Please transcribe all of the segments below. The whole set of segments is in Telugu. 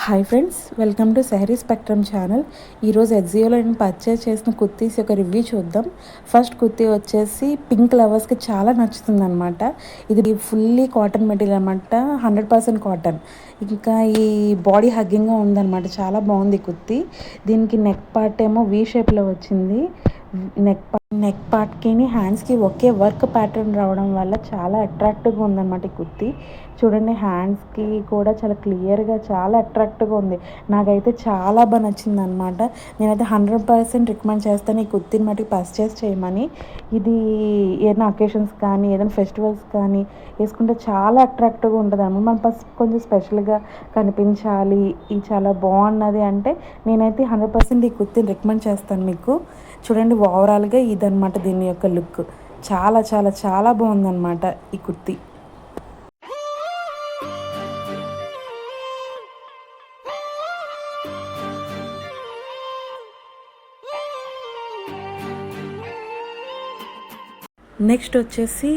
Hi friends, welcome to Sehari spectrum channel. ఈరోజు ఎగ్జియోలో నేను పర్చేస్ చేసిన కుర్తీస్ యొక్క రివ్యూ చూద్దాం. ఫస్ట్ కుర్తీ వచ్చేసి పింక్ లవర్స్కి చాలా నచ్చుతుంది అనమాట. ఇది ఫుల్లీ కాటన్ మెటీరియల్ అనమాట, 100% కాటన్. ఇంకా ఈ బాడీ హగ్గింగ్గా ఉందన్నమాట, చాలా బాగుంది కుర్తీ. దీనికి నెక్ పార్ట్ ఏమో వీ షేప్లో వచ్చింది. నెక్ పార్ట్కి హ్యాండ్స్కి ఒకే వర్క్ ప్యాటర్న్ రావడం వల్ల చాలా అట్రాక్టివ్గా ఉందన్నమాట ఈ కుర్తీ. చూడండి, హ్యాండ్స్కి కూడా చాలా క్లియర్గా చాలా అట్రాక్టివ్గా ఉంది. నాకైతే చాలా బాగా నచ్చింది అనమాట. నేనైతే 100% రికమెండ్ చేస్తాను ఈ కుర్తీని మటుకు పర్చేస్ చేయమని. ఇది ఏదైనా అకేషన్స్ కానీ ఏదైనా ఫెస్టివల్స్ కానీ వేసుకుంటే చాలా అట్రాక్టివ్గా ఉంటుంది అనమాట. మనం ఫస్ట్ కొంచెం స్పెషల్గా కనిపించాలి, ఇది చాలా బాగున్నది అంటే నేనైతే 100% ఈ కుర్తీని రికమెండ్ చేస్తాను మీకు. చూడండి, ఓవరాల్గా ఇదనమాట దీని యొక్క లుక్. చాలా చాలా చాలా బాగుందన్నమాట ఈ కుర్తీ. నెక్స్ట్ వచ్చేసి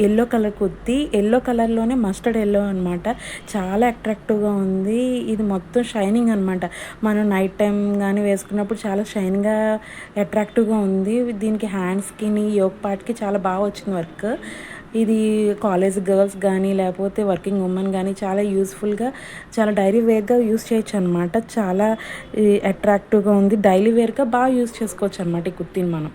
ఎల్లో కలర్ కుర్తీ. ఎల్లో కలర్లోనే మస్టర్డ్ ఎల్లో అనమాట. చాలా అట్రాక్టివ్గా ఉంది. ఇది మొత్తం షైనింగ్ అనమాట. మనం నైట్ టైం కానీ వేసుకున్నప్పుడు చాలా షైనింగ్గా అట్రాక్టివ్గా ఉంది. దీనికి హ్యాండ్స్కి యోక్ పార్ట్కి చాలా బాగా వచ్చింది వర్క్. ఇది కాలేజ్ గర్ల్స్ కానీ లేకపోతే వర్కింగ్ ఉమెన్ కానీ చాలా యూస్ఫుల్గా, చాలా డైలీ వేర్గా యూస్ చేయొచ్చు అనమాట. చాలా అట్రాక్టివ్గా ఉంది. డైలీ వేర్గా బాగా యూస్ చేసుకోవచ్చు అనమాట ఈ కుర్తీని మనం.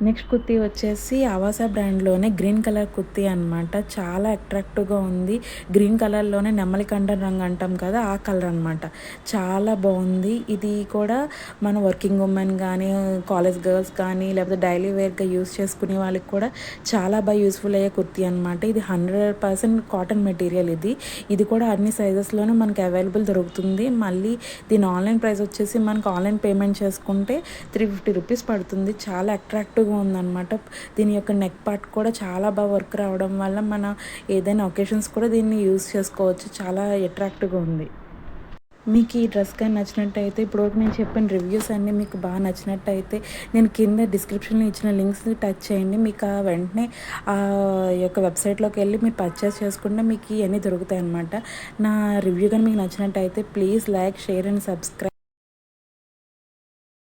నెక్స్ట్ కుర్తీ వచ్చేసి ఆవాసా బ్రాండ్లోనే గ్రీన్ కలర్ కుర్తీ అనమాట. చాలా అట్రాక్టివ్గా ఉంది. గ్రీన్ కలర్లోనే నెమలి కంఠం రంగు అంటాం కదా, ఆ కలర్ అనమాట. చాలా బాగుంది. ఇది కూడా మన వర్కింగ్ ఉమెన్ కానీ కాలేజ్ గర్ల్స్ కానీ లేకపోతే డైలీ వేర్గా యూస్ చేసుకునే వాళ్ళకి కూడా చాలా బాగా యూస్ఫుల్ అయ్యే కుర్తీ అనమాట. ఇది 100% కాటన్ మెటీరియల్. ఇది కూడా అన్ని సైజెస్లోనే మనకి అవైలబుల్ దొరుకుతుంది. మళ్ళీ దీని ఆన్లైన్ ప్రైస్ వచ్చేసి మనకు ఆన్లైన్ పేమెంట్ చేసుకుంటే 350 రూపీస్ పడుతుంది. చాలా అట్రాక్టివ్ ఉందన్నమాట. దీని యొక్క నెక్ పార్ట్ కూడా చాలా బాగా వర్క్ రావడం వల్ల మనం ఏదైనా ఒకేషన్స్ కూడా దీన్ని యూజ్ చేసుకోవచ్చు. చాలా అట్రాక్టివ్గా ఉంది. మీకు ఈ డ్రెస్ కానీ నచ్చినట్టయితే, ఇప్పటివరకు నేను చెప్పిన రివ్యూస్ అన్నీ మీకు బాగా నచ్చినట్టయితే నేను కింద డిస్క్రిప్షన్లో ఇచ్చిన లింక్స్ని టచ్ చేయండి. మీకు వెంటనే ఆ యొక్క వెబ్సైట్లోకి వెళ్ళి మీరు పర్చేస్ చేసుకుంటే మీకు ఇవన్నీ దొరుకుతాయి అన్నమాట. నా రివ్యూ కానీ మీకు నచ్చినట్టయితే please like, share and subscribe.